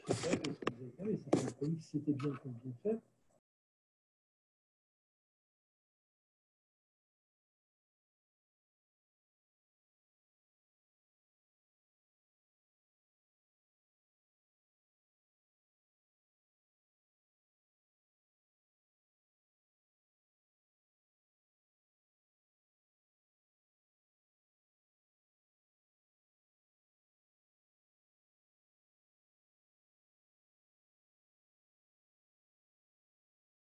préfère que ce soit bien fait, et ça fait comme si c'était bien fait.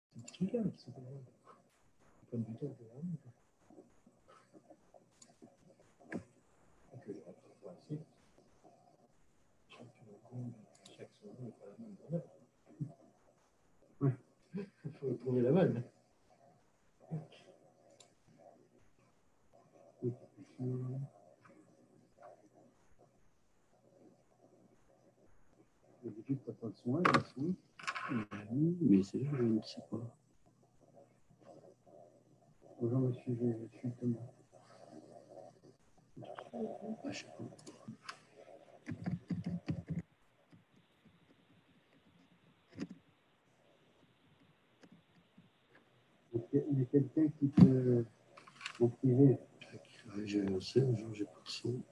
C'est des trucs là qui sont pas mal. Comme du temps, c'est vraiment. Chaque solo n'est pas la même grandeur. Ouais. Il faut trouver la bonne. D'habitude, tu n'as pas de soin, mais c'est là, je ne sais pas. Bonjour monsieur, je suis Thomas. Ah, je sais pas. Il y a quelqu'un qui peut m'en priver. J'ai lancé, un jour, j'ai pas de son.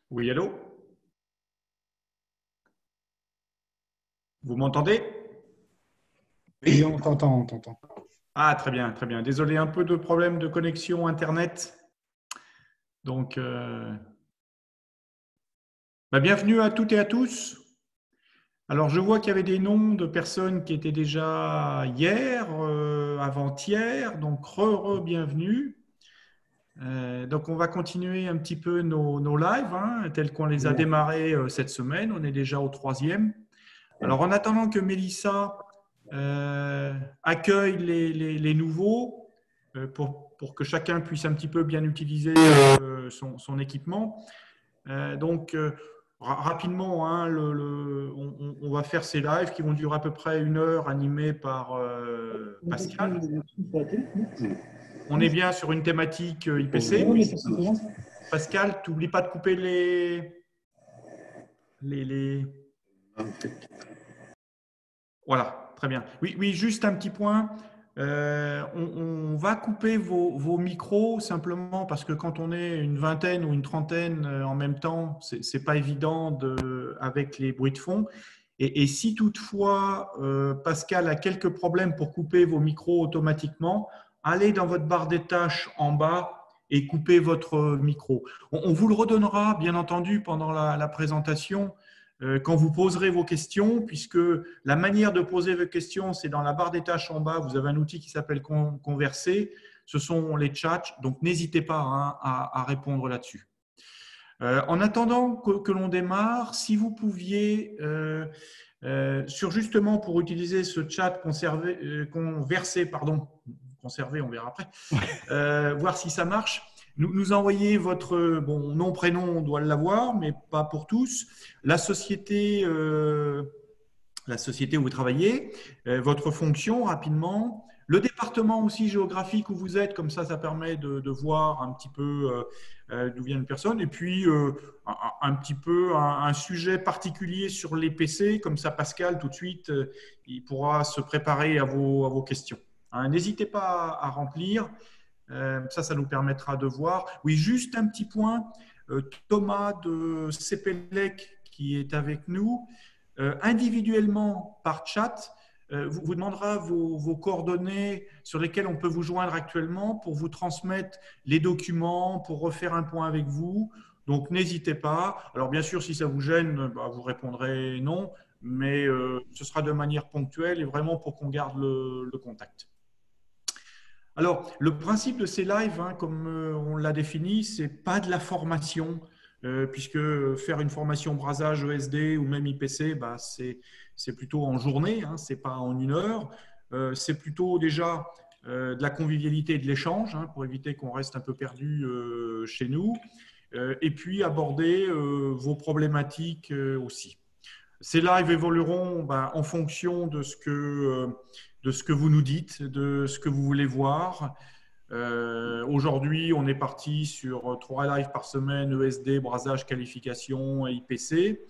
Oui, allô? Vous m'entendez? Oui, on t'entend, on t'entend. Ah, très bien, très bien. Désolé, un peu de problème de connexion Internet. Donc, bienvenue à toutes et à tous. Alors, je vois qu'il y avait des noms de personnes qui étaient déjà hier, avant-hier, donc bienvenue. Donc, on va continuer un petit peu nos lives, hein, tels qu'on les a démarrés cette semaine. On est déjà au 3e. Alors, en attendant que Mélissa accueille les nouveaux pour que chacun puisse un petit peu bien utiliser son équipement. Rapidement, hein, on va faire ces lives qui vont durer à peu près 1 heure, animés par Pascal. On est bien sur une thématique IPC. Pascal, tu n'oublies pas de couper les... Voilà, très bien. Oui, juste un petit point. On va couper vos micros simplement parce que quand on est une vingtaine ou une trentaine en même temps, c'est pas évident avec les bruits de fond. Et si toutefois Pascal a quelques problèmes pour couper vos micros automatiquement, allez dans votre barre des tâches en bas et coupez votre micro. On vous le redonnera, bien entendu, pendant la présentation, quand vous poserez vos questions, puisque la manière de poser vos questions, c'est dans la barre des tâches en bas. Vous avez un outil qui s'appelle Converser. Ce sont les chats, donc n'hésitez pas hein, à répondre là-dessus. En attendant que l'on démarre, si vous pouviez, justement pour utiliser ce chat conversé, on verra après, voir si ça marche, nous envoyer votre nom, prénom, on doit l'avoir, mais pas pour tous, la société où vous travaillez, votre fonction rapidement, le département aussi géographique où vous êtes, comme ça permet de voir un petit peu d'où vient une personne, et puis un petit peu un sujet particulier sur les PC, comme ça Pascal tout de suite, il pourra se préparer à vos questions. Hein, n'hésitez pas à remplir, ça nous permettra de voir. Oui, juste un petit point, Thomas de CPLEC qui est avec nous, individuellement par chat, vous demandera vos coordonnées sur lesquelles on peut vous joindre actuellement pour vous transmettre les documents, pour refaire un point avec vous. Donc, n'hésitez pas. Alors, bien sûr, si ça vous gêne, vous répondrez non, mais ce sera de manière ponctuelle et vraiment pour qu'on garde le contact. Alors, le principe de ces lives, hein, comme on l'a défini, ce n'est pas de la formation, puisque faire une formation brasage ESD ou même IPC, c'est plutôt en journée, hein, ce n'est pas en 1 heure. C'est plutôt déjà de la convivialité et de l'échange, hein, pour éviter qu'on reste un peu perdu chez nous, et puis aborder vos problématiques aussi. Ces lives évolueront en fonction de ce que vous nous dites, de ce que vous voulez voir. Aujourd'hui, on est parti sur 3 lives par semaine, ESD, brasage, qualification et IPC.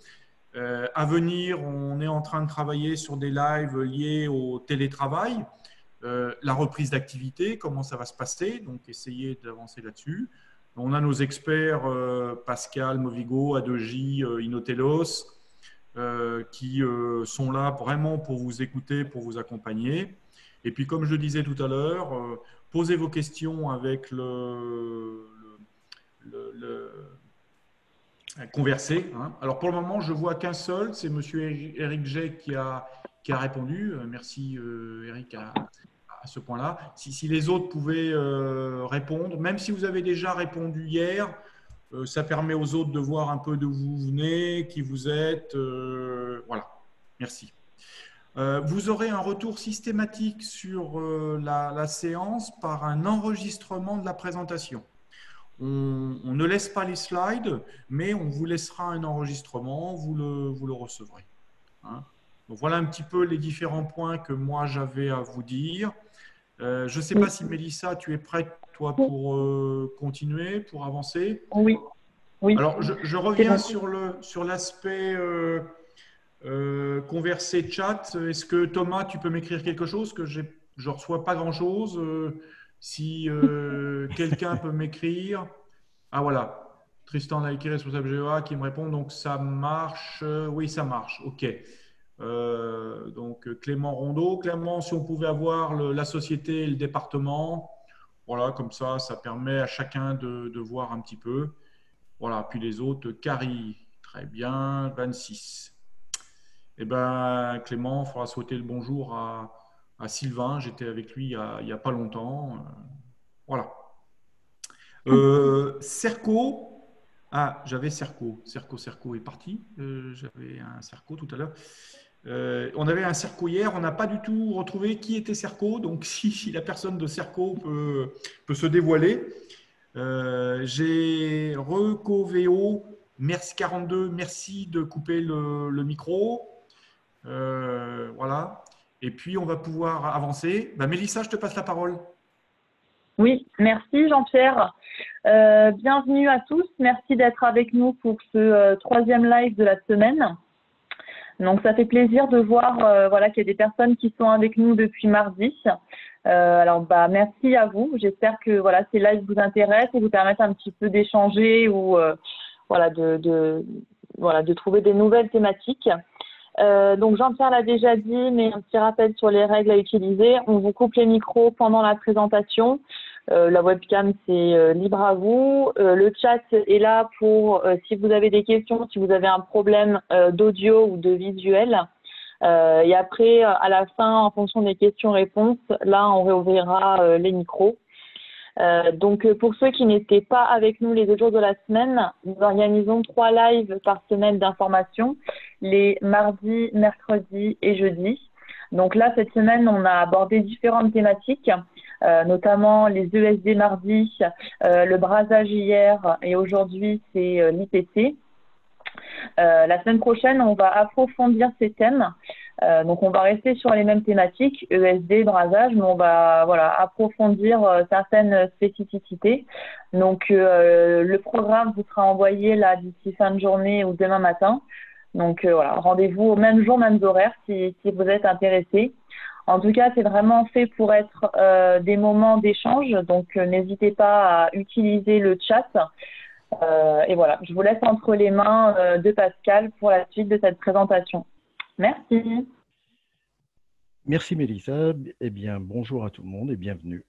À venir, on est en train de travailler sur des lives liés au télétravail, la reprise d'activité, comment ça va se passer, donc essayez d'avancer là-dessus. On a nos experts Pascal, Movigo, A2J, Inotelos, qui sont là vraiment pour vous écouter, pour vous accompagner. Et puis, comme je le disais tout à l'heure, posez vos questions avec Converser. Hein. Alors, pour le moment, je ne vois qu'un seul, c'est M. Eric Jay qui a répondu. Merci, Eric, à ce point-là. Si les autres pouvaient répondre, même si vous avez déjà répondu hier, ça permet aux autres de voir un peu d'où vous venez, qui vous êtes. Voilà, merci. Vous aurez un retour systématique sur la séance par un enregistrement de la présentation. On ne laisse pas les slides, mais on vous laissera un enregistrement, vous le recevrez. Hein. Donc, voilà un petit peu les différents points que moi j'avais à vous dire. Je ne sais pas si Mélissa, tu es prête, toi, pour continuer, pour avancer? Oui. Oui. Alors, je reviens sur l'aspect converser chat. Est-ce que Thomas, tu peux m'écrire quelque chose? Que je ne reçois pas grand-chose. Si quelqu'un peut m'écrire. Ah voilà, Tristan Laïki, responsable GEA, qui me répond. Donc, ça marche. Oui, ça marche. OK. Donc, Clément Rondeau. Clément, si on pouvait avoir la société et le département. Voilà, comme ça permet à chacun de voir un petit peu. Voilà, puis les autres, Carrie, très bien, 26. Eh bien, Clément, il faudra souhaiter le bonjour à Sylvain. J'étais avec lui il n'y a pas longtemps. Voilà. Cerco. Ah, j'avais Cerco. Cerco est parti. J'avais un Cerco tout à l'heure. On avait un Cerco hier. On n'a pas du tout retrouvé qui était Cerco. Donc, si la personne de Cerco peut se dévoiler. J'ai RecoVO, merci 42, merci de couper le micro. Voilà. Et puis, on va pouvoir avancer. Mélissa, je te passe la parole. Oui, merci Jean-Pierre. Bienvenue à tous. Merci d'être avec nous pour ce 3e live de la semaine. Donc, ça fait plaisir de voir qu'il y a des personnes qui sont avec nous depuis mardi. Alors, merci à vous. J'espère que ces lives vous intéressent et vous permettent un petit peu d'échanger ou de trouver des nouvelles thématiques. Donc Jean-Pierre l'a déjà dit, mais un petit rappel sur les règles à utiliser. On vous coupe les micros pendant la présentation. La webcam, c'est libre à vous. Le chat est là pour si vous avez des questions, si vous avez un problème d'audio ou de visuel. Et après, à la fin, en fonction des questions-réponses, là, on réouvrira les micros. Donc, pour ceux qui n'étaient pas avec nous les 2 jours de la semaine, nous organisons 3 lives par semaine d'information, les mardis, mercredis et jeudis. Donc là, cette semaine, on a abordé différentes thématiques, notamment les ESD mardi, le brasage hier et aujourd'hui, c'est l'IPC. La semaine prochaine, on va approfondir ces thèmes. Donc, on va rester sur les mêmes thématiques, ESD, brasage, mais on va approfondir certaines spécificités. Donc, le programme vous sera envoyé là d'ici fin de journée ou demain matin. Donc, rendez-vous au même jour, mêmes horaires si vous êtes intéressé. En tout cas, c'est vraiment fait pour être des moments d'échange. Donc, n'hésitez pas à utiliser le chat. Et voilà, je vous laisse entre les mains de Pascal pour la suite de cette présentation. Merci. Merci Mélissa. Eh bien, bonjour à tout le monde et bienvenue.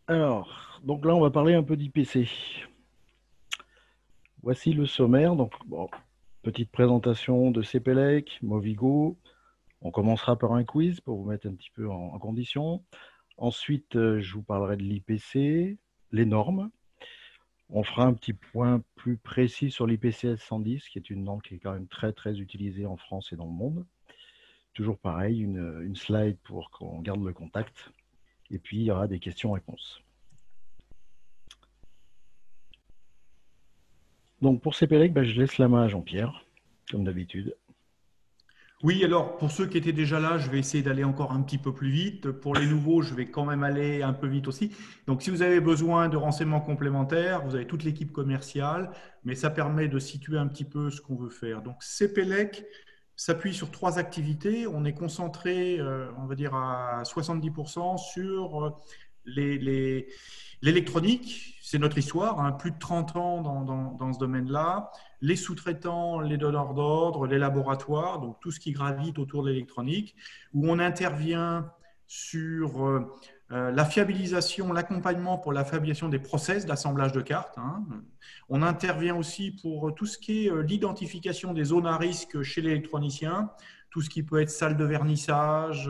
Alors, donc là, on va parler un peu d'IPC. Voici le sommaire. Donc, bon, petite présentation de CPLEC, Movigo. On commencera par un quiz pour vous mettre un petit peu en condition. Ensuite, je vous parlerai de l'IPC, les normes. On fera un petit point plus précis sur l'IPCS 110, qui est une norme qui est quand même très, très utilisée en France et dans le monde. Toujours pareil, une slide pour qu'on garde le contact. Et puis, il y aura des questions-réponses. Donc, pour CPLEC, je laisse la main à Jean-Pierre, comme d'habitude. Oui, alors pour ceux qui étaient déjà là, je vais essayer d'aller encore un petit peu plus vite. Pour les nouveaux, je vais quand même aller un peu vite aussi. Donc si vous avez besoin de renseignements complémentaires, vous avez toute l'équipe commerciale, mais ça permet de situer un petit peu ce qu'on veut faire. Donc CPLEC s'appuie sur 3 activités. On est concentré, on va dire à 70% sur l'électronique. C'est notre histoire, hein, plus de 30 ans dans ce domaine-là. Les sous-traitants, les donneurs d'ordre, les laboratoires, donc tout ce qui gravite autour de l'électronique, où on intervient sur la fiabilisation, l'accompagnement pour la fiabilisation des process d'assemblage de cartes. Hein. On intervient aussi pour tout ce qui est l'identification des zones à risque chez l'électronicien, tout ce qui peut être salle de vernissage,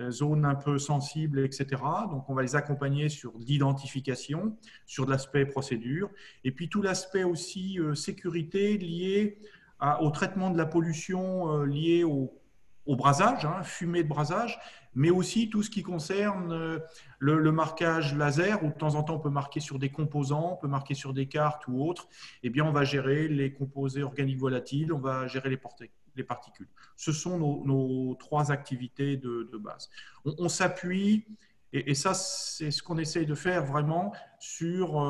zone un peu sensible, etc. Donc, on va les accompagner sur l'identification, sur l'aspect procédure, et puis tout l'aspect aussi sécurité lié au traitement de la pollution liée au brasage, hein, fumée de brasage, mais aussi tout ce qui concerne le marquage laser, où de temps en temps on peut marquer sur des composants, on peut marquer sur des cartes ou autres. Eh bien, on va gérer les composés organiques volatiles, on va gérer les particules. Ce sont nos 3 activités de base. On s'appuie, et ça, c'est ce qu'on essaye de faire vraiment, sur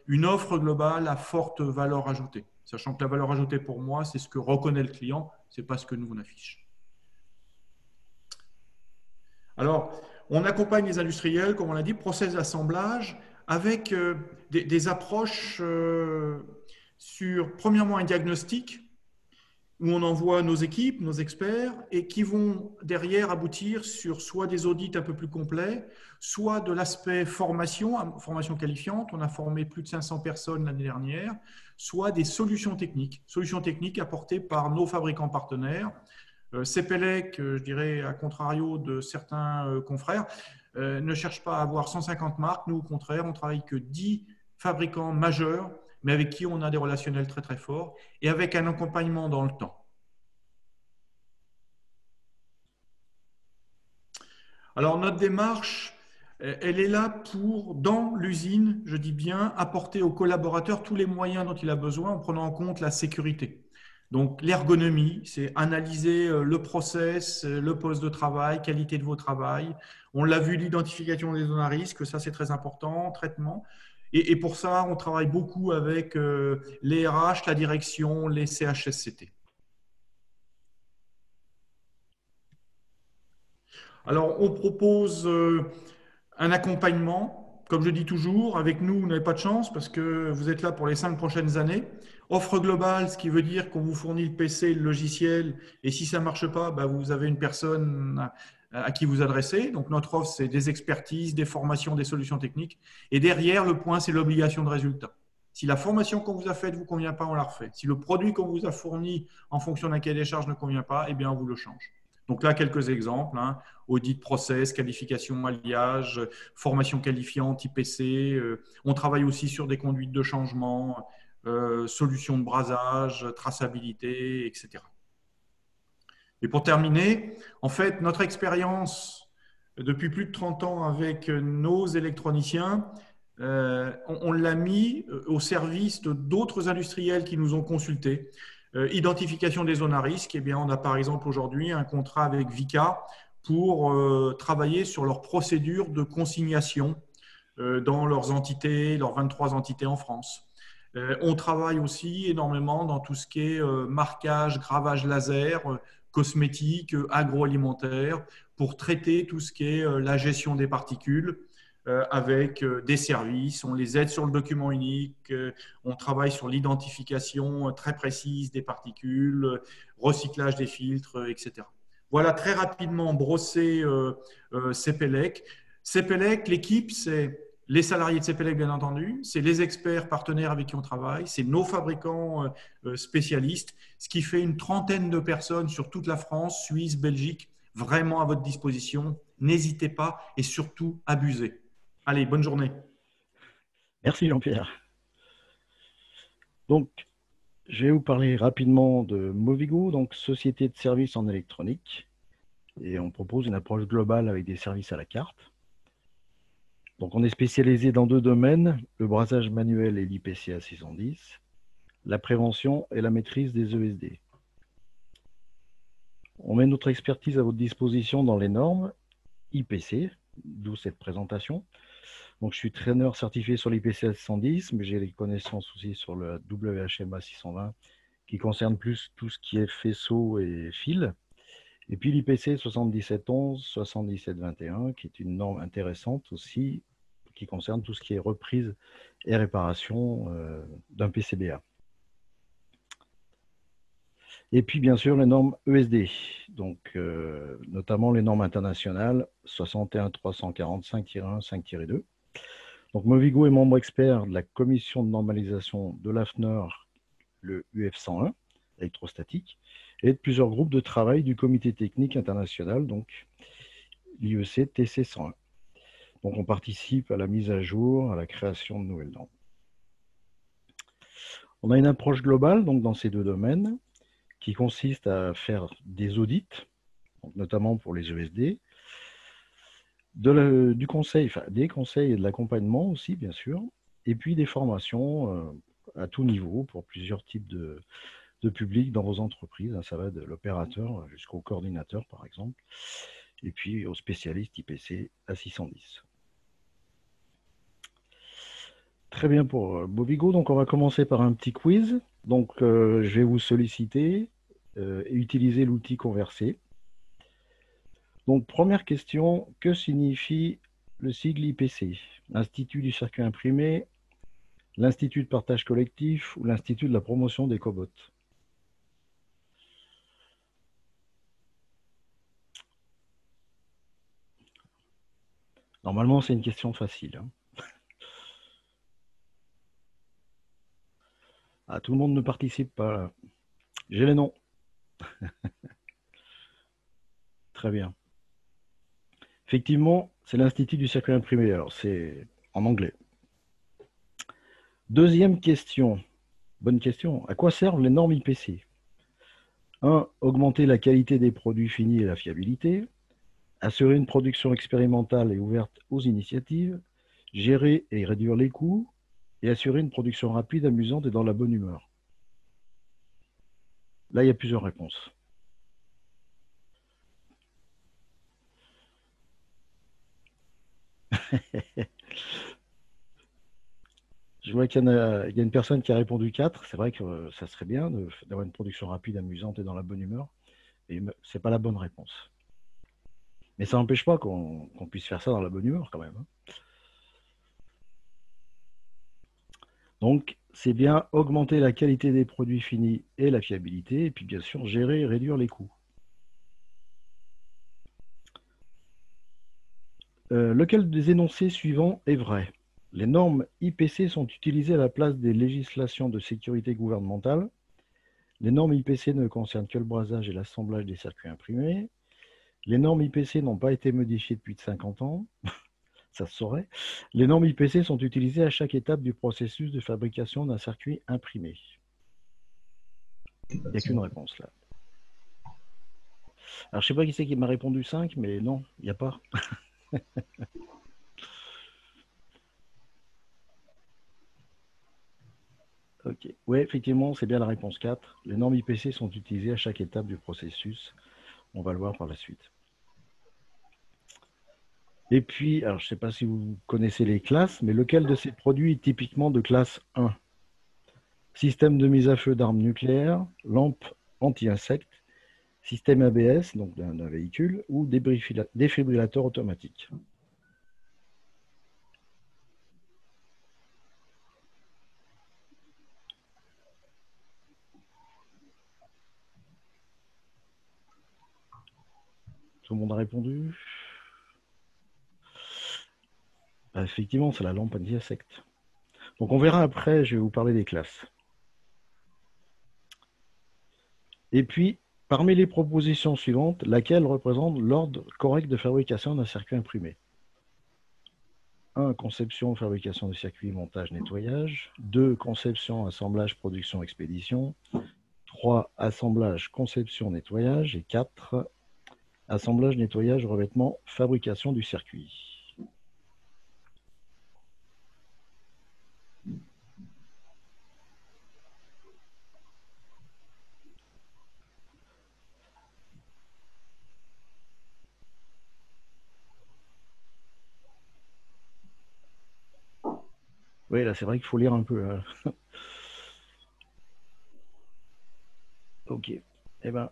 une offre globale à forte valeur ajoutée. Sachant que la valeur ajoutée, pour moi, c'est ce que reconnaît le client, ce n'est pas ce que nous on affiche. Alors, on accompagne les industriels, comme on l'a dit, process d'assemblage, avec des approches sur, premièrement, un diagnostic, où on envoie nos équipes, nos experts, et qui vont derrière aboutir sur soit des audits un peu plus complets, soit de l'aspect formation, formation qualifiante, on a formé plus de 500 personnes l'année dernière, soit des solutions techniques apportées par nos fabricants partenaires. CPLEC, je dirais, à contrario de certains confrères, ne cherche pas à avoir 150 marques. Nous, au contraire, on travaille que 10 fabricants majeurs, mais avec qui on a des relationnels très, très forts et avec un accompagnement dans le temps. Alors, notre démarche, elle est là pour, dans l'usine, je dis bien, apporter au collaborateur tous les moyens dont il a besoin en prenant en compte la sécurité. Donc, l'ergonomie, c'est analyser le process, le poste de travail, qualité de vos travail. On l'a vu, l'identification des zones à risque, ça c'est très important, traitement. Et pour ça, on travaille beaucoup avec les RH, la direction, les CHSCT. Alors, on propose un accompagnement comme je dis toujours, avec nous, vous n'avez pas de chance parce que vous êtes là pour les 5 prochaines années. Offre globale, ce qui veut dire qu'on vous fournit le PC, le logiciel, et si ça ne marche pas, bah, vous avez une personne à qui vous adressez. Donc notre offre, c'est des expertises, des formations, des solutions techniques. Et derrière, le point, c'est l'obligation de résultat. Si la formation qu'on vous a faite ne vous convient pas, on la refait. Si le produit qu'on vous a fourni en fonction d'un cahier des charges ne convient pas, eh bien, on vous le change. Donc là, quelques exemples, hein. Audit process, qualification, alliage, formation qualifiante, IPC. On travaille aussi sur des conduites de changement, solutions de brasage, traçabilité, etc. Et pour terminer, en fait, notre expérience depuis plus de 30 ans avec nos électroniciens, on l'a mis au service d'autres industriels qui nous ont consultés. Identification des zones à risque, eh bien, on a par exemple aujourd'hui un contrat avec Vicat pour travailler sur leurs procédures de consignation dans leurs entités, leurs 23 entités en France. On travaille aussi énormément dans tout ce qui est marquage, gravage laser, cosmétique, agroalimentaire, pour traiter tout ce qui est la gestion des particules avec des services. On les aide sur le document unique, on travaille sur l'identification très précise des particules, recyclage des filtres, etc. Voilà très rapidement brossé CPELEC. CPELEC, l'équipe, c'est les salariés de CPELEC, bien entendu, c'est les experts partenaires avec qui on travaille, c'est nos fabricants spécialistes, ce qui fait une trentaine de personnes sur toute la France, Suisse, Belgique, vraiment à votre disposition. N'hésitez pas et surtout, abusez. Allez, bonne journée. Merci Jean-Pierre. Donc, je vais vous parler rapidement de Movigo, donc société de services en électronique. Et on propose une approche globale avec des services à la carte. Donc, on est spécialisé dans 2 domaines, le brasage manuel et l'IPCA 610, la prévention et la maîtrise des ESD. On met notre expertise à votre disposition dans les normes IPC, d'où cette présentation. Donc, je suis traîneur certifié sur l'IPCA 610, mais j'ai des connaissances aussi sur le WHMA 620 qui concerne plus tout ce qui est faisceau et fil. Et puis l'IPC 7711, 7721, qui est une norme intéressante aussi, qui concerne tout ce qui est reprise et réparation d'un PCBA. Et puis bien sûr les normes ESD, donc notamment les normes internationales 61345-1, 5-2. Donc Movigo est membre expert de la commission de normalisation de l'AFNER, le UF101, électrostatique, et de plusieurs groupes de travail du comité technique international, donc l'IEC TC101. Donc on participe à la mise à jour, à la création de nouvelles normes. On a une approche globale donc, dans ces 2 domaines qui consiste à faire des audits, donc, notamment pour les ESD, du conseil, enfin, des conseils et de l'accompagnement aussi, bien sûr, et puis des formations à tout niveau pour plusieurs types de publics dans vos entreprises. Ça va de l'opérateur jusqu'au coordinateur, par exemple, et puis aux spécialistes IPC à 610. Très bien pour Movigo. Donc, on va commencer par un petit quiz. Donc, je vais vous solliciter et utiliser l'outil Converser. Donc, première question, que signifie le sigle IPC? L'Institut du circuit imprimé, l'Institut de partage collectif ou l'Institut de la promotion des cobots? Normalement, c'est une question facile. Hein. Ah, tout le monde ne participe pas. J'ai les noms. Très bien. Effectivement, c'est l'Institut du circuit imprimé. Alors, c'est en anglais. Deuxième question. Bonne question. À quoi servent les normes IPC? 1. Augmenter la qualité des produits finis et la fiabilité. Assurer une production expérimentale et ouverte aux initiatives. Gérer et réduire les coûts. Et assurer une production rapide, amusante et dans la bonne humeur. Là, il y a plusieurs réponses. Je vois qu'il y a une personne qui a répondu 4. C'est vrai que ça serait bien d'avoir une production rapide, amusante et dans la bonne humeur. Et ce n'est pas la bonne réponse. Mais ça n'empêche pas qu'on puisse faire ça dans la bonne humeur quand même. Hein. Donc, c'est bien augmenter la qualité des produits finis et la fiabilité, et puis bien sûr, gérer et réduire les coûts. Lequel des énoncés suivants est vrai? Les normes IPC sont utilisées à la place des législations de sécurité gouvernementale. Les normes IPC ne concernent que le brossage et l'assemblage des circuits imprimés. Les normes IPC n'ont pas été modifiées depuis 50 ans. Ça se saurait. Les normes IPC sont utilisées à chaque étape du processus de fabrication d'un circuit imprimé. Il n'y a qu'une réponse là. Alors, je ne sais pas qui c'est qui m'a répondu 5, mais non, il n'y a pas. Ok. Oui, effectivement, c'est bien la réponse 4. Les normes IPC sont utilisées à chaque étape du processus. On va le voir par la suite. Et puis, alors je ne sais pas si vous connaissez les classes, mais lequel de ces produits est typiquement de classe 1? Système de mise à feu d'armes nucléaires, lampe anti-insectes, système ABS, donc d'un véhicule, ou défibrillateur automatique. Tout le monde a répondu? Effectivement, c'est la lampe anti-insectes. Donc on verra après, je vais vous parler des classes. Et puis, parmi les propositions suivantes, laquelle représente l'ordre correct de fabrication d'un circuit imprimé? 1. Conception, fabrication de circuits, montage, nettoyage. 2. Conception, assemblage, production, expédition. 3. Assemblage, conception, nettoyage. Et 4. Assemblage, nettoyage, revêtement, fabrication du circuit. Oui, là, c'est vrai qu'il faut lire un peu. Hein. Ok. Eh bien,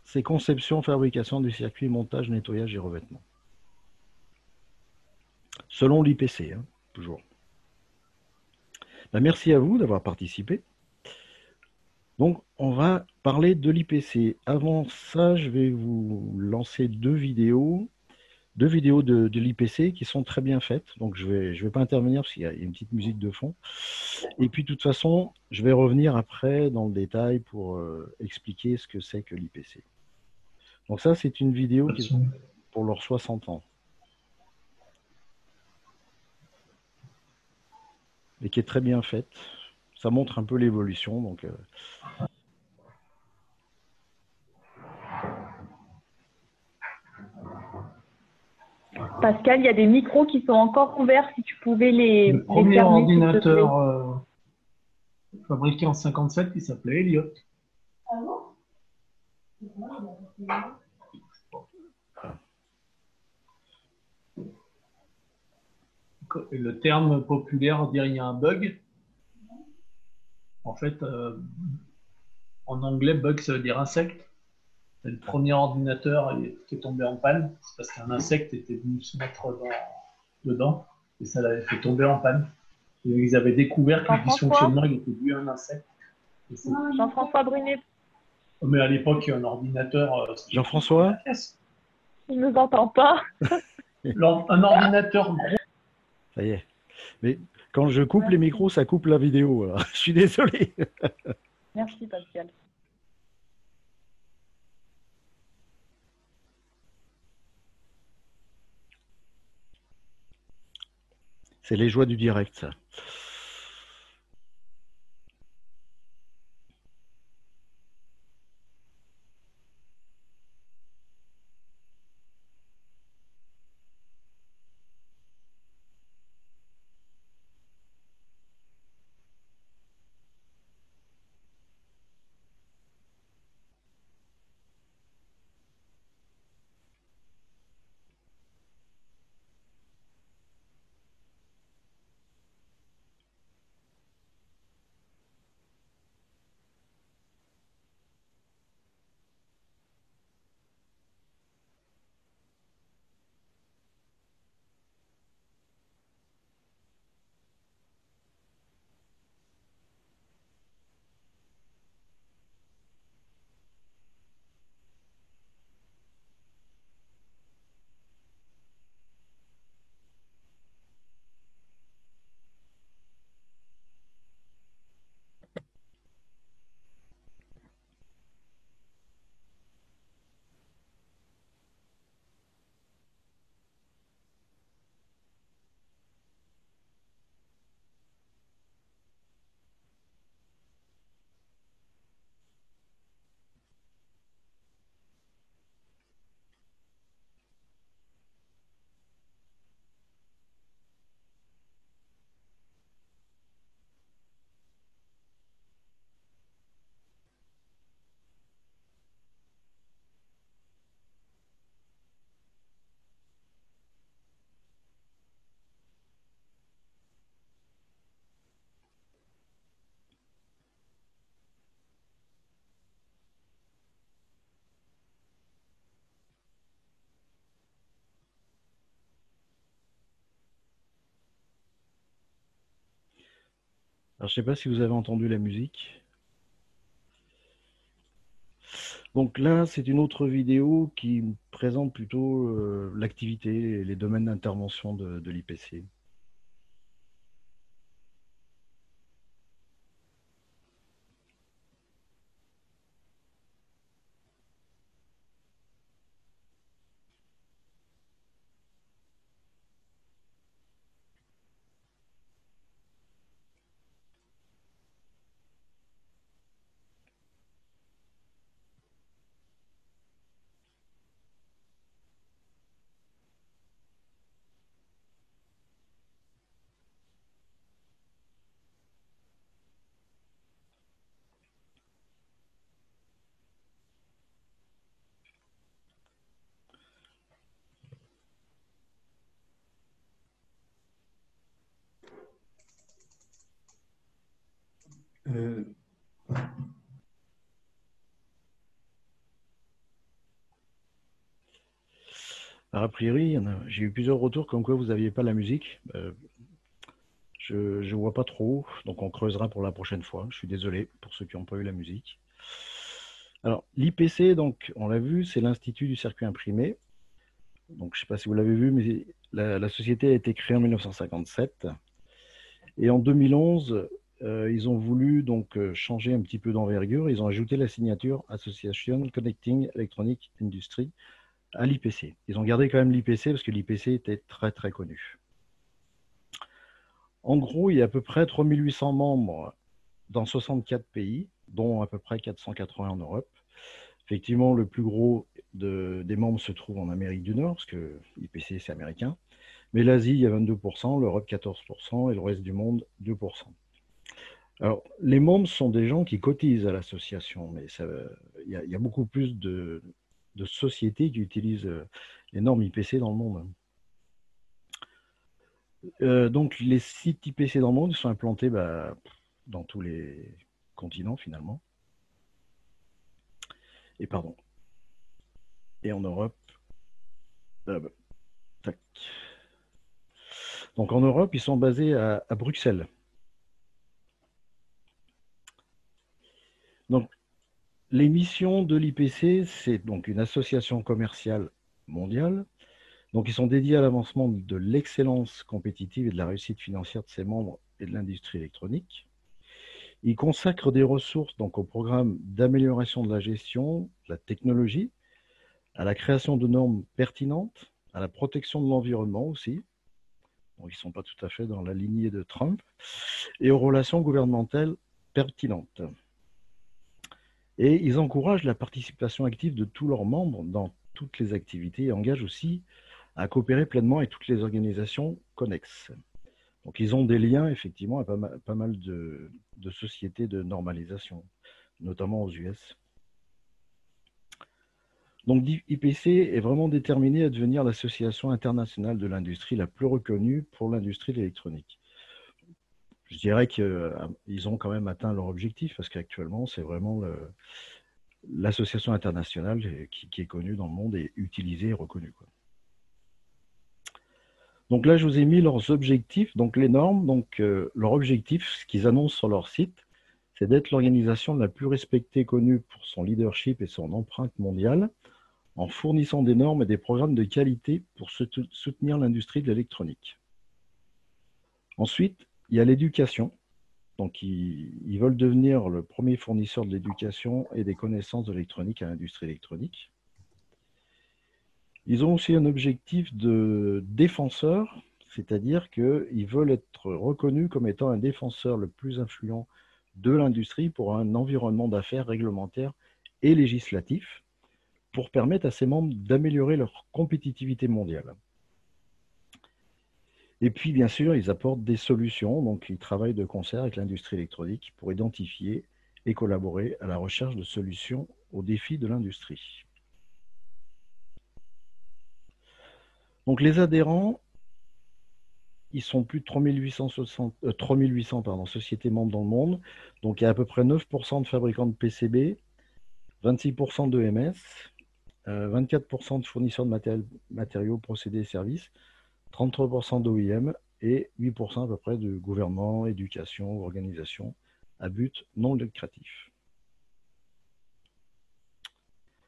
c'est conception, fabrication du circuit, montage, nettoyage et revêtement. Selon l'IPC, hein, toujours. Ben, merci à vous d'avoir participé. Donc, on va parler de l'IPC. Avant ça, je vais vous lancer deux vidéos de l'IPC qui sont très bien faites. Donc, je vais pas intervenir parce qu'il y a une petite musique de fond. Et puis, de toute façon, je vais revenir après dans le détail pour expliquer ce que c'est que l'IPC. Donc ça, c'est une vidéo qui est pour leurs 60 ans. Et qui est très bien faite. Ça montre un peu l'évolution. Donc, Pascal, il y a des micros qui sont encore ouverts, si tu pouvais les Le premier fermer, s'il te ordinateur plaît. fabriqué en 57, il s'appelait Elliott. Et le terme populaire désigne un bug. En fait, en anglais, bug, ça veut dire insecte. C'est le premier ordinateur qui est tombé en panne. C'est parce qu'un insecte était venu se mettre dedans et ça l'avait fait tomber en panne. Et ils avaient découvert que le dysfonctionnement il était dû à un insecte. Jean-François Brunet. Mais à l'époque, un ordinateur. Jean-François, Il ne nous entend pas. Un ordinateur gros. ça y est. Mais quand je coupe les micros, ça coupe la vidéo. Alors. Je suis désolé. Merci, Pascal. C'est les joies du direct, ça. Alors, je ne sais pas si vous avez entendu la musique. Donc là, c'est une autre vidéo qui présente plutôt l'activité et les domaines d'intervention de l'IPC. Euh, Alors, a priori, j'ai eu plusieurs retours comme quoi vous n'aviez pas la musique. Je ne vois pas trop, donc on creusera pour la prochaine fois. Je suis désolé pour ceux qui n'ont pas eu la musique. Alors, l'IPC, donc, on l'a vu, c'est l'Institut du circuit imprimé. Donc, je ne sais pas si vous l'avez vu, mais la société a été créée en 1957. Et en 2011, ils ont voulu donc changer un petit peu d'envergure. Ils ont ajouté la signature Association Connecting Electronic Industry à l'IPC. Ils ont gardé quand même l'IPC parce que l'IPC était très très connu. En gros, il y a à peu près 3800 membres dans 64 pays, dont à peu près 480 en Europe. Effectivement, le plus gros des membres se trouve en Amérique du Nord, parce que l'IPC c'est américain. Mais l'Asie, il y a 22%, l'Europe 14% et le reste du monde 2%. Alors, les membres sont des gens qui cotisent à l'association, mais il y a beaucoup plus de sociétés qui utilisent les normes IPC dans le monde. Donc, les sites IPC dans le monde sont implantés dans tous les continents finalement. Et pardon. Et en Europe. Tac. Donc en Europe, ils sont basés à Bruxelles. Donc, les missions de l'IPC, c'est donc une association commerciale mondiale. Donc, ils sont dédiés à l'avancement de l'excellence compétitive et de la réussite financière de ses membres et de l'industrie électronique. Ils consacrent des ressources donc, au programme d'amélioration de la gestion, de la technologie, à la création de normes pertinentes, à la protection de l'environnement aussi. Donc, ils ne sont pas tout à fait dans la lignée de Trump, et aux relations gouvernementales pertinentes. Et ils encouragent la participation active de tous leurs membres dans toutes les activités et engagent aussi à coopérer pleinement avec toutes les organisations connexes. Donc ils ont des liens effectivement à pas mal de sociétés de normalisation, notamment aux US. Donc l'IPC est vraiment déterminé à devenir l'association internationale de l'industrie la plus reconnue pour l'industrie de l'électronique. Je dirais qu'ils ont quand même atteint leur objectif parce qu'actuellement, c'est vraiment l'association internationale qui est connue dans le monde et utilisée et reconnue. Donc là, je vous ai mis leurs objectifs, donc les normes. Donc leur objectif, ce qu'ils annoncent sur leur site, c'est d'être l'organisation la plus respectée, connue pour son leadership et son empreinte mondiale, en fournissant des normes et des programmes de qualité pour soutenir l'industrie de l'électronique. Ensuite, il y a l'éducation. Donc, ils veulent devenir le premier fournisseur de l'éducation et des connaissances de l'électronique à l'industrie électronique. Ils ont aussi un objectif de défenseur, c'est-à-dire qu'ils veulent être reconnus comme étant un défenseur le plus influent de l'industrie pour un environnement d'affaires réglementaire et législatif pour permettre à ses membres d'améliorer leur compétitivité mondiale. Et puis, bien sûr, ils apportent des solutions. Donc, ils travaillent de concert avec l'industrie électronique pour identifier et collaborer à la recherche de solutions aux défis de l'industrie. Donc, les adhérents, ils sont plus de 3800 sociétés membres dans le monde. Donc, il y a à peu près 9% de fabricants de PCB, 26% d'EMS, 24% de fournisseurs de matériaux, procédés et services, 33% d'OEM et 8% à peu près de gouvernement, éducation, organisation à but non lucratif.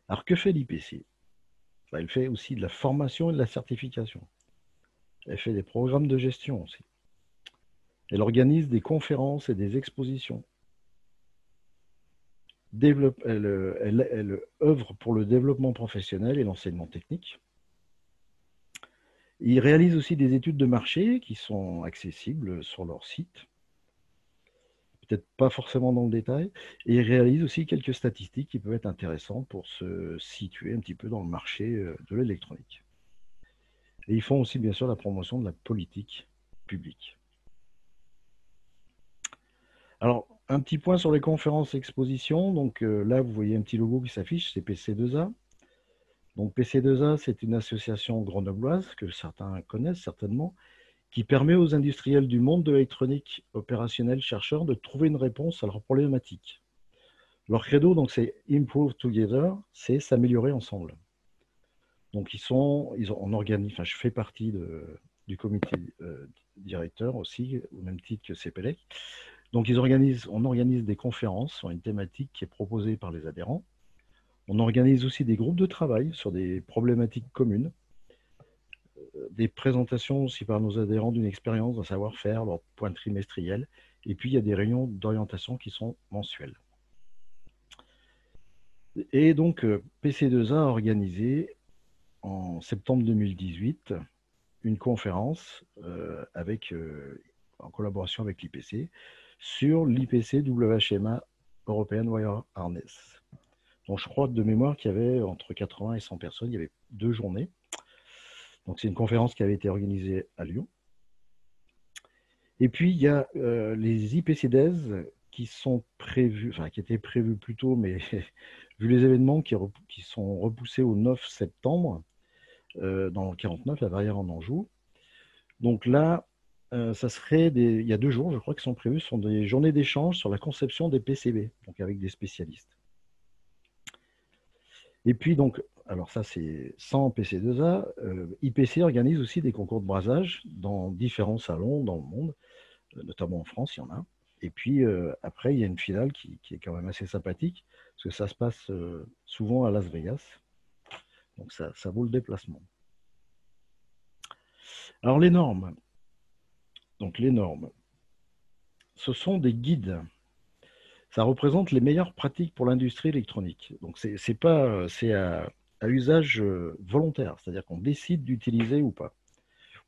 Alors que fait l'IPC? Elle fait aussi de la formation et de la certification. Elle fait des programmes de gestion aussi. Elle organise des conférences et des expositions. Elle œuvre pour le développement professionnel et l'enseignement technique. Ils réalisent aussi des études de marché qui sont accessibles sur leur site, peut-être pas forcément dans le détail, et ils réalisent aussi quelques statistiques qui peuvent être intéressantes pour se situer un petit peu dans le marché de l'électronique. Et ils font aussi bien sûr la promotion de la politique publique. Alors, un petit point sur les conférences et expositions. Donc là, vous voyez un petit logo qui s'affiche, c'est PC2A. Donc PC2A, c'est une association grenobloise que certains connaissent certainement, qui permet aux industriels du monde de l'électronique opérationnelle chercheurs de trouver une réponse à leurs problématiques. Leur credo, donc, c'est Improve Together, c'est s'améliorer ensemble. Donc on organise, enfin, je fais partie du comité directeur aussi, au même titre que CPLEC. Donc on organise des conférences sur une thématique qui est proposée par les adhérents. On organise aussi des groupes de travail sur des problématiques communes, des présentations aussi par nos adhérents d'une expérience, d'un savoir-faire, leur point trimestriel, et puis il y a des réunions d'orientation qui sont mensuelles. Et donc PC2A a organisé en septembre 2018 une conférence en collaboration avec l'IPC sur l'IPC WHMA European Wire Harness. Donc je crois de mémoire qu'il y avait entre 80 et 100 personnes, il y avait 2 journées. Donc c'est une conférence qui avait été organisée à Lyon. Et puis il y a les IPCDES qui sont prévus, enfin qui étaient prévus plus tôt, mais vu les événements qui sont repoussés au 9 septembre, dans le 49, la barrière en Anjou. Donc là, ça serait il y a 2 jours, je crois, qui sont prévus, ce sont des journées d'échange sur la conception des PCB, donc avec des spécialistes. Et puis donc, alors ça c'est sans PC2A, IPC organise aussi des concours de brasage dans différents salons dans le monde, notamment en France, il y en a. Et puis après, il y a une finale qui est quand même assez sympathique, parce que ça se passe souvent à Las Vegas. Donc ça vaut le déplacement. Alors les normes. Donc les normes, ce sont des guides. Ça représente les meilleures pratiques pour l'industrie électronique. Donc c'est à usage volontaire, c'est-à-dire qu'on décide d'utiliser ou pas.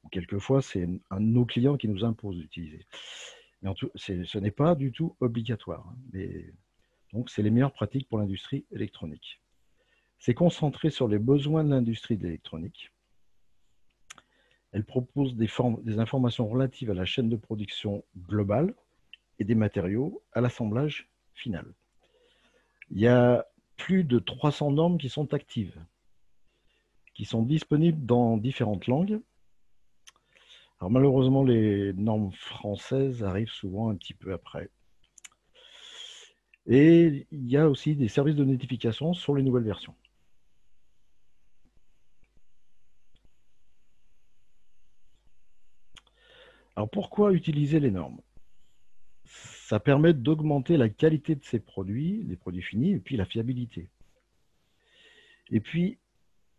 Ou quelquefois, c'est un de nos clients qui nous impose d'utiliser. Mais ce n'est pas du tout obligatoire. Donc c'est les meilleures pratiques pour l'industrie électronique. C'est concentré sur les besoins de l'industrie de l'électronique. Elle propose des informations relatives à la chaîne de production globale et des matériaux à l'assemblage final. Il y a plus de 300 normes qui sont actives, qui sont disponibles dans différentes langues. Alors malheureusement, les normes françaises arrivent souvent un petit peu après. Et il y a aussi des services de notification sur les nouvelles versions. Alors pourquoi utiliser les normes? Ça permet d'augmenter la qualité de ces produits, les produits finis, et puis la fiabilité. Et puis,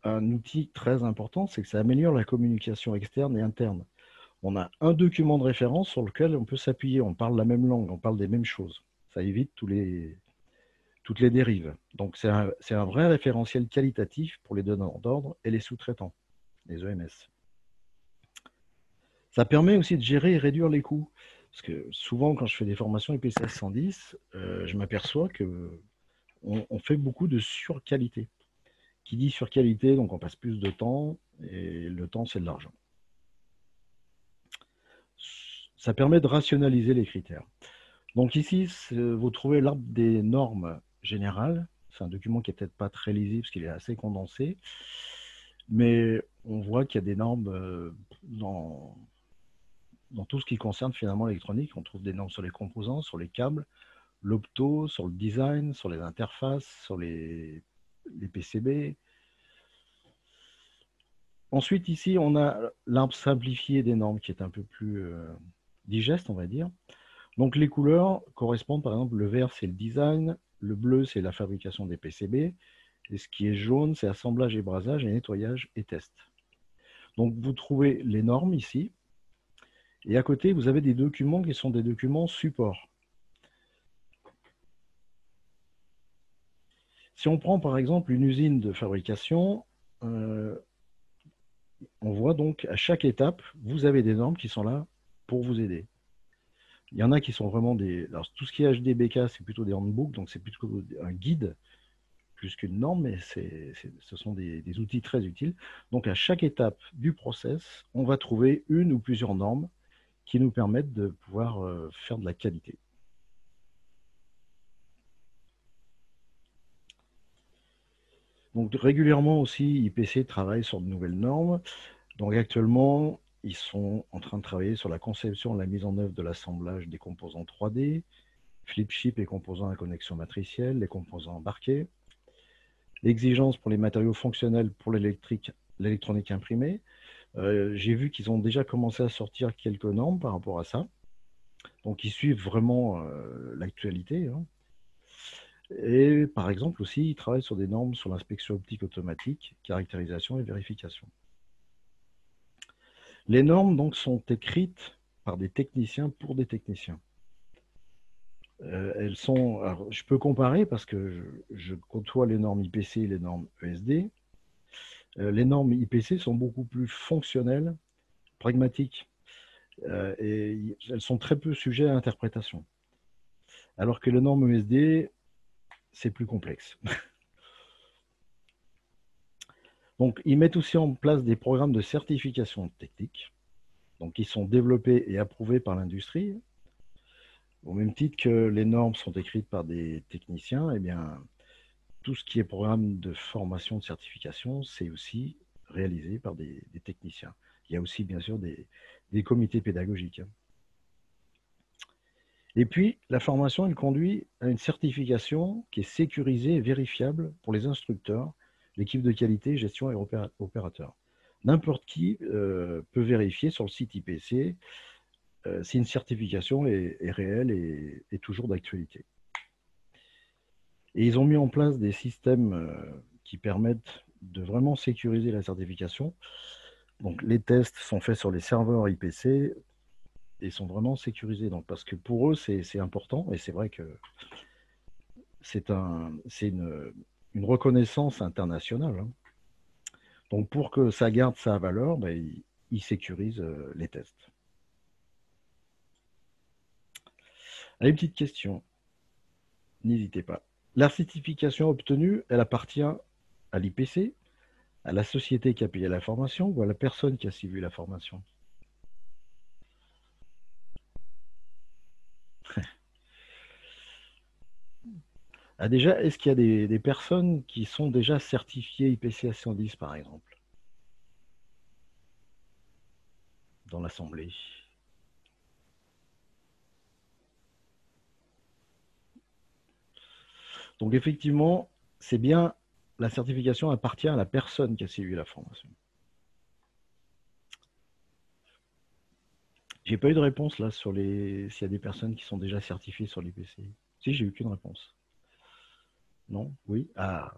un outil très important, c'est que ça améliore la communication externe et interne. On a un document de référence sur lequel on peut s'appuyer, on parle la même langue, on parle des mêmes choses. Ça évite toutes les dérives. Donc c'est un vrai référentiel qualitatif pour les donneurs d'ordre et les sous-traitants, les EMS. Ça permet aussi de gérer et réduire les coûts. Parce que souvent, quand je fais des formations IPC 110, je m'aperçois qu'on fait beaucoup de surqualité. Qui dit surqualité, donc on passe plus de temps, et le temps, c'est de l'argent. Ça permet de rationaliser les critères. Donc ici, vous trouvez l'arbre des normes générales. C'est un document qui n'est peut-être pas très lisible parce qu'il est assez condensé. Mais on voit qu'il y a des normes dans tout ce qui concerne finalement l'électronique. On trouve des normes sur les composants, sur les câbles, l'opto, sur le design, sur les interfaces, sur les PCB. Ensuite, ici, on a l'arbre simplifié des normes qui est un peu plus digeste, on va dire. Donc, les couleurs correspondent, par exemple, le vert, c'est le design, le bleu, c'est la fabrication des PCB, et ce qui est jaune, c'est assemblage et brasage, et nettoyage et test. Donc, vous trouvez les normes ici, et à côté, vous avez des documents qui sont des documents support. Si on prend, par exemple, une usine de fabrication, on voit donc à chaque étape, vous avez des normes qui sont là pour vous aider. Il y en a qui sont vraiment des... Alors, tout ce qui est HDBK, c'est plutôt des handbooks, donc c'est plutôt un guide plus qu'une norme, mais ce sont des outils très utiles. Donc, à chaque étape du process, on va trouver une ou plusieurs normes qui nous permettent de pouvoir faire de la qualité. Donc, régulièrement aussi, IPC travaille sur de nouvelles normes. Donc, actuellement, ils sont en train de travailler sur la conception et la mise en œuvre de l'assemblage des composants 3D, flip chip et composants à connexion matricielle, les composants embarqués, l'exigence pour les matériaux fonctionnels pour l'électronique imprimée. J'ai vu qu'ils ont déjà commencé à sortir quelques normes par rapport à ça. Donc, ils suivent vraiment l'actualité. Hein. Et par exemple aussi, ils travaillent sur des normes sur l'inspection optique automatique, caractérisation et vérification. Les normes donc sont écrites par des techniciens pour des techniciens. Elles sont, alors, je peux comparer parce que je côtoie les normes IPC et les normes ESD. Les normes IPC sont beaucoup plus fonctionnelles, pragmatiques, et elles sont très peu sujettes à interprétation. Alors que les normes ESD, c'est plus complexe. Donc, ils mettent aussi en place des programmes de certification technique, donc qui sont développés et approuvés par l'industrie. Au même titre que les normes sont écrites par des techniciens, eh bien, tout ce qui est programme de formation, de certification, c'est aussi réalisé par des techniciens. Il y a aussi, bien sûr, des comités pédagogiques. Et puis, la formation, elle conduit à une certification qui est sécurisée et vérifiable pour les instructeurs, l'équipe de qualité, gestion et opérateurs. N'importe qui peut vérifier sur le site IPC si une certification est réelle et toujours d'actualité. Et ils ont mis en place des systèmes qui permettent de vraiment sécuriser la certification. Donc, les tests sont faits sur les serveurs IPC et sont vraiment sécurisés. Donc, parce que pour eux, c'est important et c'est vrai que c'est une reconnaissance internationale. Hein. Donc, pour que ça garde sa valeur, ben, ils sécurisent les tests. Allez, petite question. N'hésitez pas. La certification obtenue, elle appartient à l'IPC, à la société qui a payé la formation ou à la personne qui a suivi la formation? Ah, déjà, est-ce qu'il y a des personnes qui sont déjà certifiées IPC 110 par exemple, dans l'Assemblée? Donc effectivement, c'est bien, la certification appartient à la personne qui a suivi la formation. J'ai pas eu de réponse là sur s'il y a des personnes qui sont déjà certifiées sur l'IPC. Si, j'ai eu qu'une réponse. Non? Oui? Ah,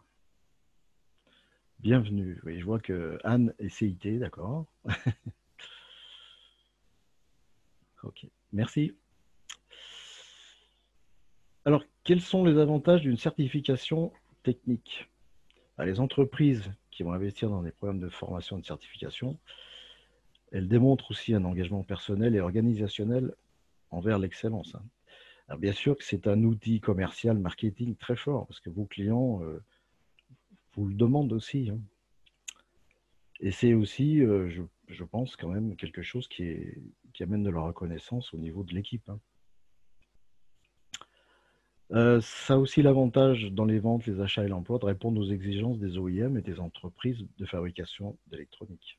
bienvenue. Oui, je vois que Anne est CIT, d'accord. Ok, merci. Alors, quels sont les avantages d'une certification technique? Les entreprises qui vont investir dans des programmes de formation et de certification, elles démontrent aussi un engagement personnel et organisationnel envers l'excellence. Alors, bien sûr que c'est un outil commercial, marketing très fort, parce que vos clients vous le demandent aussi. Hein. Et c'est aussi, je pense, quand même quelque chose qui amène de la reconnaissance au niveau de l'équipe. Hein. Ça a aussi l'avantage dans les ventes, les achats et l'emploi de répondre aux exigences des OEM et des entreprises de fabrication d'électronique.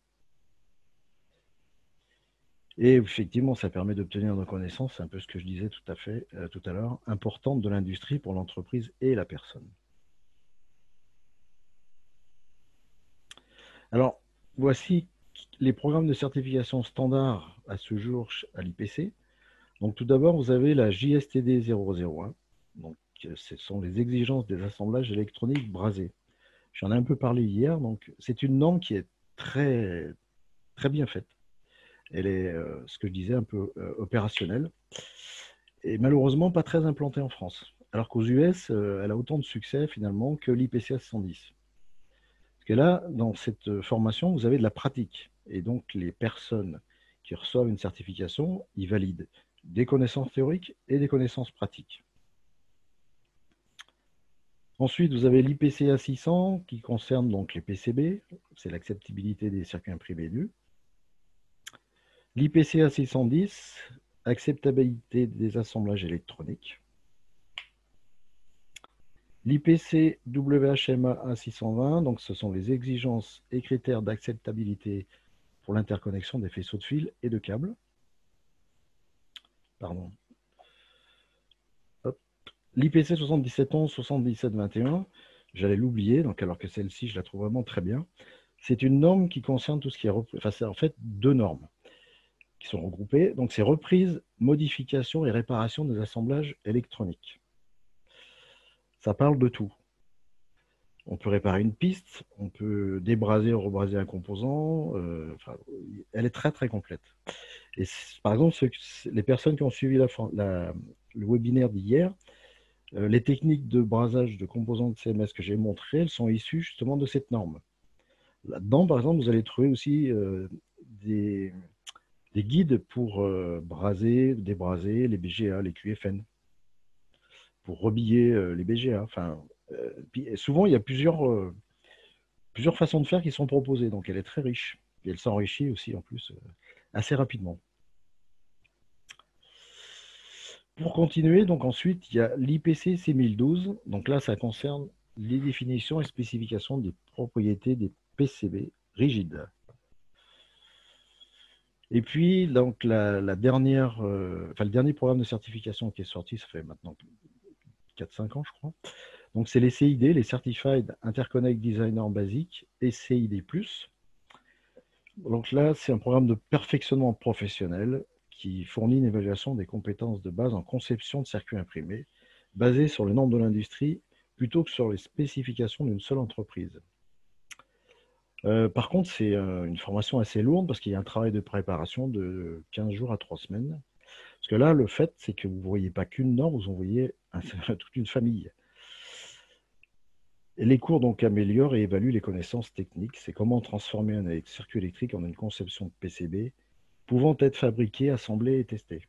Et effectivement, ça permet d'obtenir une reconnaissance, c'est un peu ce que je disais tout à l'heure, importante de l'industrie pour l'entreprise et la personne. Alors, voici les programmes de certification standard à ce jour à l'IPC. Donc tout d'abord, vous avez la JSTD 001. Donc ce sont les exigences des assemblages électroniques brasés. J'en ai un peu parlé hier. Donc c'est une norme qui est très, très bien faite. Elle est, ce que je disais, un peu opérationnelle. Et malheureusement, pas très implantée en France. Alors qu'aux US, elle a autant de succès finalement que l'IPCA 110. Parce que là, dans cette formation, vous avez de la pratique. Et donc, les personnes qui reçoivent une certification, ils valident des connaissances théoriques et des connaissances pratiques. Ensuite, vous avez l'IPCA 600 qui concerne donc les PCB, c'est l'acceptabilité des circuits imprimés nus. L'IPCA 610, acceptabilité des assemblages électroniques. L'IPC WHMA 620, donc ce sont les exigences et critères d'acceptabilité pour l'interconnexion des faisceaux de fil et de câbles. Pardon. L'IPC 7711, 7721, j'allais l'oublier, donc alors que celle-ci, je la trouve vraiment très bien. C'est une norme qui concerne tout ce qui est... Enfin, c'est en fait deux normes qui sont regroupées. Donc, c'est reprise, modification et réparation des assemblages électroniques. Ça parle de tout. On peut réparer une piste, on peut débraser ou rebraser un composant. Enfin, elle est très, très complète. Et par exemple, les personnes qui ont suivi le webinaire d'hier, les techniques de brasage de composants de CMS que j'ai montrées, elles sont issues justement de cette norme. Là-dedans, par exemple, vous allez trouver aussi des guides pour braser, débraser les BGA, les QFN, pour rebiller les BGA. Enfin, souvent, il y a plusieurs façons de faire qui sont proposées, donc elle est très riche. Et elle s'enrichit aussi, en plus, assez rapidement. Pour continuer, donc ensuite, il y a l'IPC 6012. Donc là, ça concerne les définitions et spécifications des propriétés des PCB rigides. Et puis, donc, le dernier programme de certification qui est sorti, ça fait maintenant 4-5 ans, je crois. Donc, c'est les CID, les Certified Interconnect Designer Basic et CID+. Donc là, c'est un programme de perfectionnement professionnel qui fournit une évaluation des compétences de base en conception de circuits imprimés, basée sur les normes de l'industrie plutôt que sur les spécifications d'une seule entreprise. Par contre, c'est une formation assez lourde parce qu'il y a un travail de préparation de 15 jours à 3 semaines. Parce que là, le fait, c'est que vous ne voyez pas qu'une norme, vous en voyez toute une famille. Et les cours donc améliorent et évaluent les connaissances techniques. C'est comment transformer un circuit électrique en une conception de PCB pouvant être fabriqué, assemblé et testé.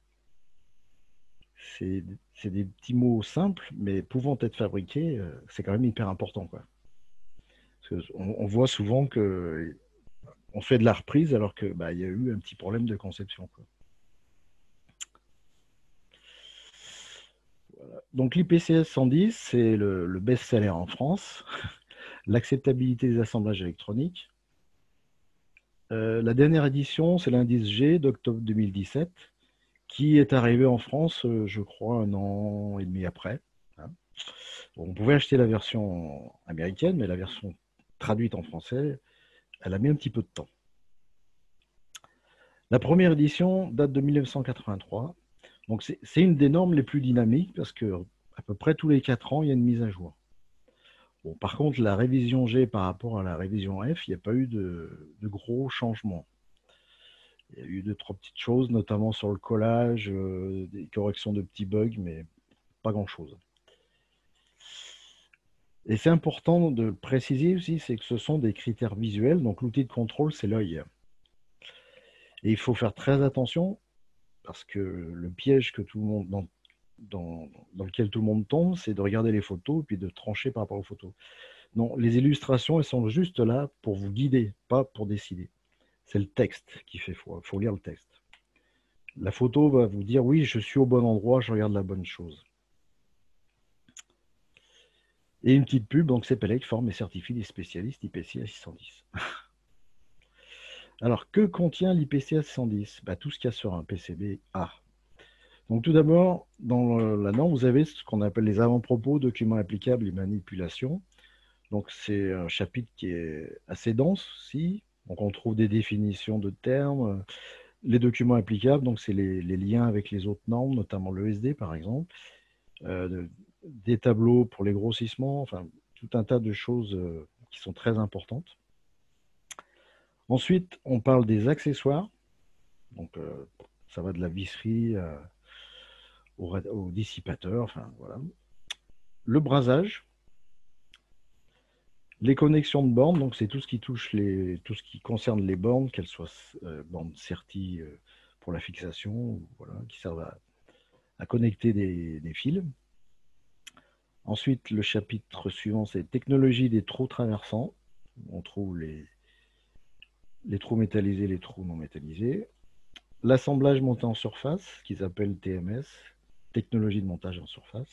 C'est des petits mots simples, mais pouvant être fabriqués, c'est quand même hyper important, quoi. Parce on voit souvent qu'on fait de la reprise alors qu'il y a eu un petit problème de conception, quoi. Voilà. Donc l'IPCS 110, c'est le best-seller en France. L'acceptabilité des assemblages électroniques. La dernière édition, c'est l'indice G d'octobre 2017, qui est arrivé en France, je crois, 1 an et demi après. Hein. On pouvait acheter la version américaine, mais la version traduite en français, elle a mis un petit peu de temps. La première édition date de 1983. Donc c'est une des normes les plus dynamiques parce que à peu près tous les 4 ans, il y a une mise à jour. Bon, par contre, la révision G par rapport à la révision F, il n'y a pas eu de gros changements. Il y a eu 2-3 petites choses, notamment sur le collage, des corrections de petits bugs, mais pas grand-chose. Et c'est important de le préciser aussi, c'est que ce sont des critères visuels, donc l'outil de contrôle, c'est l'œil. Et il faut faire très attention, parce que le piège que tout le monde, dans lequel tout le monde tombe, c'est de regarder les photos et puis de trancher par rapport aux photos. Non, les illustrations, elles sont juste là pour vous guider, pas pour décider. C'est le texte qui fait foi. Il faut lire le texte. La photo va vous dire, oui, je suis au bon endroit, je regarde la bonne chose. Et une petite pub, donc CPELEC forme et certifie des spécialistes IPCA 610. Alors, que contient l'IPCA 610 ? Tout ce qu'il y a sur un PCB A. Donc, tout d'abord, dans la norme, vous avez ce qu'on appelle les avant-propos, documents applicables et manipulations. Donc, c'est un chapitre qui est assez dense aussi, Donc, on trouve des définitions de termes, les documents applicables, donc c'est les liens avec les autres normes, notamment l'ESD par exemple, des tableaux pour les grossissements, enfin, tout un tas de choses qui sont très importantes. Ensuite, on parle des accessoires. Donc, ça va de la visserie au dissipateur, enfin voilà. Le brasage, les connexions de bornes, donc c'est tout ce qui touche tout ce qui concerne les bornes, qu'elles soient bornes CERTI pour la fixation, voilà, qui servent à connecter des fils. Ensuite, le chapitre suivant, c'est technologie des trous traversants. On trouve les trous métallisés, les trous non métallisés. L'assemblage monté en surface, qu'ils appellent TMS, technologie de montage en surface.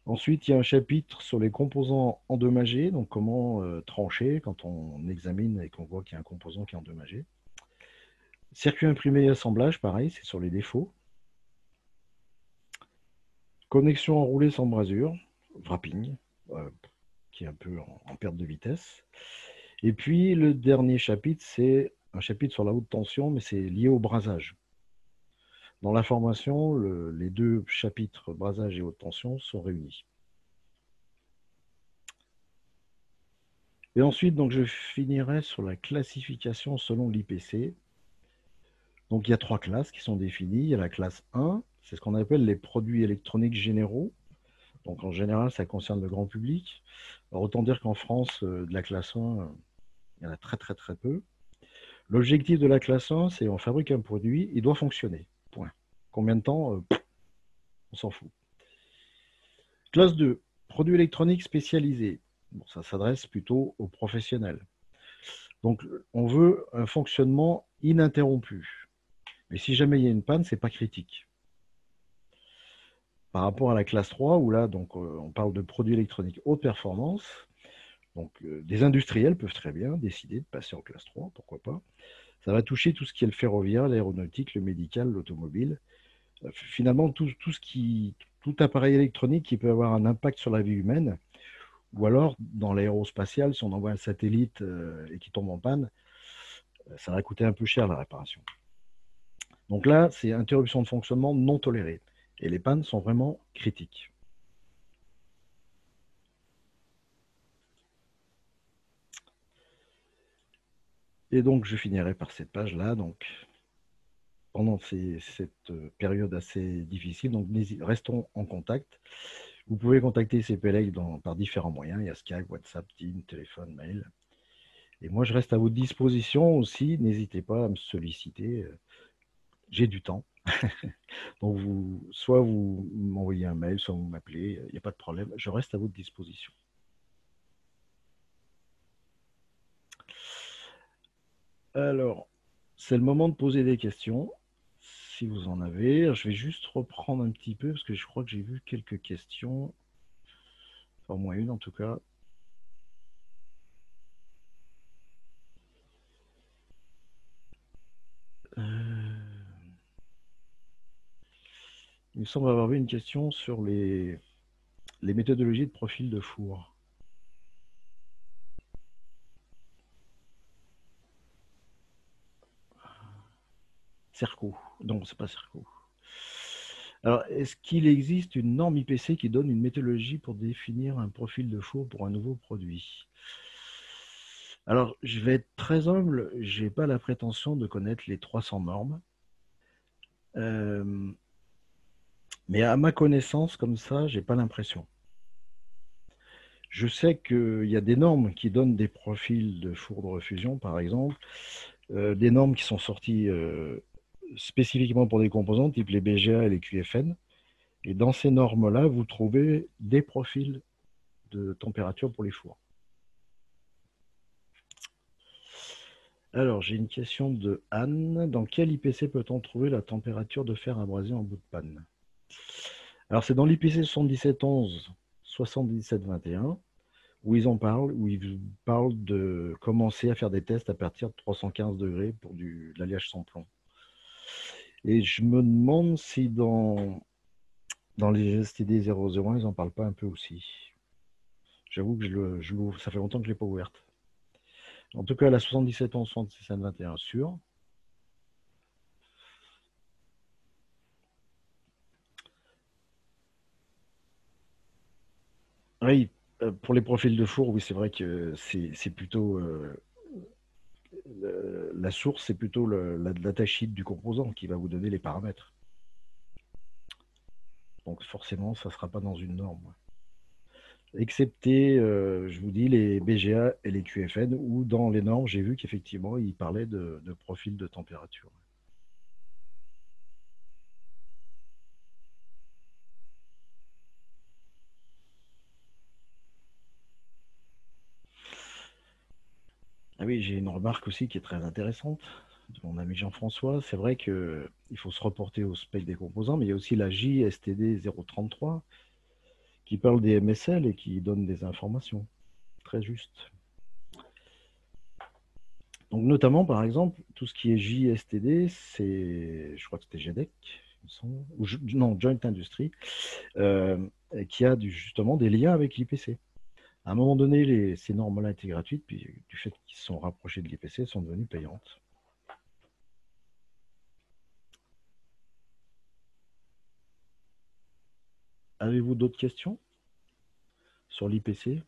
Ensuite, il y a un chapitre sur les composants endommagés, donc comment trancher quand on examine et qu'on voit qu'il y a un composant qui est endommagé. Circuit imprimé et assemblage, pareil, c'est sur les défauts. Connexion enroulée sans brasure, wrapping, qui est un peu en perte de vitesse. Et puis, le dernier chapitre, c'est un chapitre sur la haute tension, mais c'est lié au brasage. Dans la formation, les deux chapitres brasage et haute tension sont réunis. Et ensuite, donc, je finirai sur la classification selon l'IPC. Donc, il y a 3 classes qui sont définies. Il y a la classe 1, c'est ce qu'on appelle les produits électroniques généraux. Donc, en général, ça concerne le grand public. Alors, autant dire qu'en France, de la classe 1, il y en a très, très, très peu. L'objectif de la classe 1, c'est on fabrique un produit, il doit fonctionner. Point. Combien de temps on s'en fout. Classe 2, produits électroniques spécialisés. Bon, ça s'adresse plutôt aux professionnels. Donc, on veut un fonctionnement ininterrompu. Mais si jamais il y a une panne, ce n'est pas critique. Par rapport à la classe 3, où là, donc, on parle de produits électroniques haute performance, donc des industriels peuvent très bien décider de passer en classe 3, pourquoi pas. Ça va toucher tout ce qui est le ferroviaire, l'aéronautique, le médical, l'automobile. Finalement, tout appareil électronique qui peut avoir un impact sur la vie humaine, ou alors dans l'aérospatial, si on envoie un satellite et qu'il tombe en panne, ça va coûter un peu cher la réparation. Donc là, c'est interruption de fonctionnement non tolérée. Et les pannes sont vraiment critiques. Et donc, je finirai par cette page-là. Donc, pendant cette période assez difficile, donc restons en contact. Vous pouvez contacter CPLEC par différents moyens. Il y a Skype, WhatsApp, Teams, téléphone, mail. Et moi, je reste à votre disposition aussi. N'hésitez pas à me solliciter. J'ai du temps. Donc, soit vous m'envoyez un mail, soit vous m'appelez. Il n'y a pas de problème. Je reste à votre disposition. Alors, c'est le moment de poser des questions, si vous en avez. Alors, je vais juste reprendre un petit peu, parce que je crois que j'ai vu quelques questions. Enfin, au moins une en tout cas. Il me semble avoir vu une question sur les méthodologies de profil de four. Cerco. Non, c'est pas Cerco. Alors, est-ce qu'il existe une norme IPC qui donne une méthodologie pour définir un profil de four pour un nouveau produit? Alors, je vais être très humble, je n'ai pas la prétention de connaître les 300 normes. Mais à ma connaissance, comme ça, je n'ai pas l'impression. Je sais qu'il y a des normes qui donnent des profils de four de refusion, par exemple, des normes qui sont sorties spécifiquement pour des composants, type les BGA et les QFN. Et dans ces normes-là, vous trouvez des profils de température pour les fours. Alors, j'ai une question de Anne. Dans quel IPC peut-on trouver la température de fer abrasé en bout de panne? Alors, c'est dans l'IPC 7711 7721 où ils parlent de commencer à faire des tests à partir de 315 degrés pour de l'alliage sans plomb. Et je me demande si dans les STD 001, ils n'en parlent pas un peu aussi. J'avoue que ça fait longtemps que je ne l'ai pas ouverte. En tout cas, la 77 11 67 21 sûr. Oui, pour les profils de four, oui, c'est vrai que c'est plutôt la source, c'est plutôt la datasheet du composant qui va vous donner les paramètres. Donc forcément, ça ne sera pas dans une norme. Excepté, je vous dis, les BGA et les QFN, où dans les normes, j'ai vu qu'effectivement, ils parlaient de profil de température. Ah oui, j'ai une remarque aussi qui est très intéressante de mon ami Jean-François. C'est vrai qu'il faut se reporter au spec des composants, mais il y a aussi la JSTD 033 qui parle des MSL et qui donne des informations. Très juste. Donc notamment, par exemple, tout ce qui est JSTD, je crois que c'était GEDEC, non, Joint Industry, qui a justement des liens avec l'IPC. À un moment donné, ces normes-là étaient gratuites, puis du fait qu'ils se sont rapprochés de l'IPC, elles sont devenues payantes. Avez-vous d'autres questions sur l'IPC?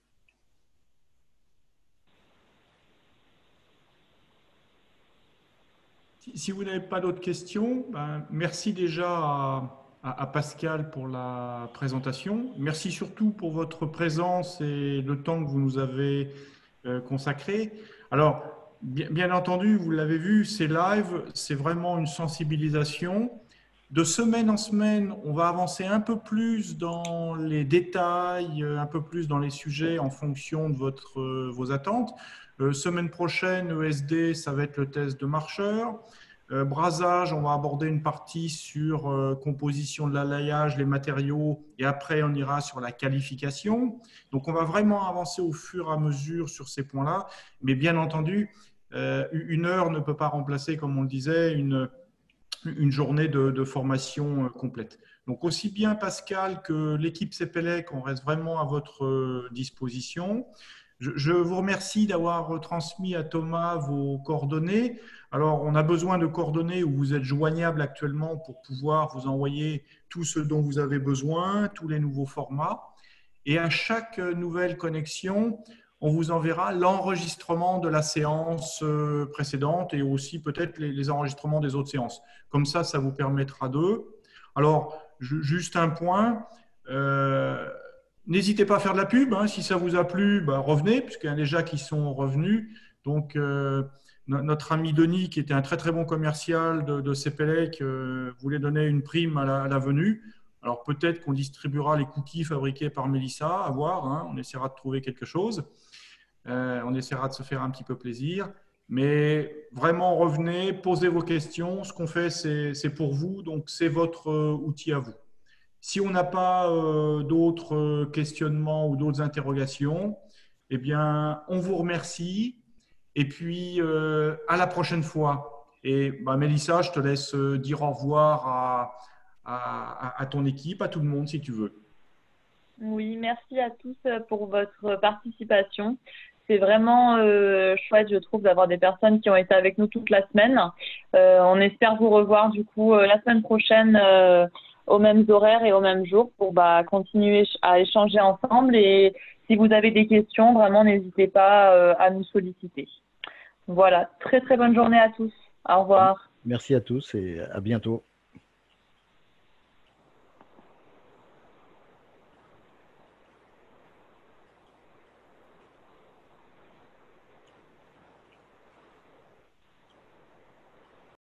Si vous n'avez pas d'autres questions, merci déjà à Pascal pour la présentation. Merci surtout pour votre présence et le temps que vous nous avez consacré. Alors, bien entendu, vous l'avez vu, ces lives, c'est vraiment une sensibilisation. De semaine en semaine, on va avancer un peu plus dans les détails, un peu plus dans les sujets en fonction de vos attentes. Semaine prochaine, ESD, ça va être le test de marcheur. Brasage, on va aborder une partie sur composition de l'alliage, les matériaux, et après on ira sur la qualification. Donc on va vraiment avancer au fur et à mesure sur ces points-là. Mais bien entendu, une heure ne peut pas remplacer, comme on le disait, une journée de formation complète. Donc aussi bien Pascal que l'équipe CPLEC, on reste vraiment à votre disposition. Je vous remercie d'avoir transmis à Thomas vos coordonnées. Alors, on a besoin de coordonnées où vous êtes joignable actuellement pour pouvoir vous envoyer tout ce dont vous avez besoin, tous les nouveaux formats. Et à chaque nouvelle connexion, on vous enverra l'enregistrement de la séance précédente et aussi peut-être les enregistrements des autres séances. Comme ça vous permettra d'eux. Alors, juste un point. N'hésitez pas à faire de la pub. Si ça vous a plu, revenez, puisqu'il y en a déjà qui sont revenus. Donc, notre ami Denis, qui était un très très bon commercial de CPLEC, voulait donner une prime à la venue. Alors, peut-être qu'on distribuera les cookies fabriqués par Mélissa, à voir. On essaiera de trouver quelque chose. On essaiera de se faire un petit peu plaisir. Mais vraiment, revenez, posez vos questions. Ce qu'on fait, c'est pour vous. Donc, c'est votre outil à vous. Si on n'a pas d'autres questionnements ou d'autres interrogations, eh bien, on vous remercie. Et puis, à la prochaine fois. Et Mélissa, je te laisse dire au revoir à ton équipe, à tout le monde, si tu veux. Oui, merci à tous pour votre participation. C'est vraiment chouette, je trouve, d'avoir des personnes qui ont été avec nous toute la semaine. On espère vous revoir du coup la semaine prochaine aux mêmes horaires et aux mêmes jours pour continuer à échanger ensemble. Et si vous avez des questions, vraiment, n'hésitez pas à nous solliciter. Voilà, très très bonne journée à tous. Au revoir. Merci à tous et à bientôt.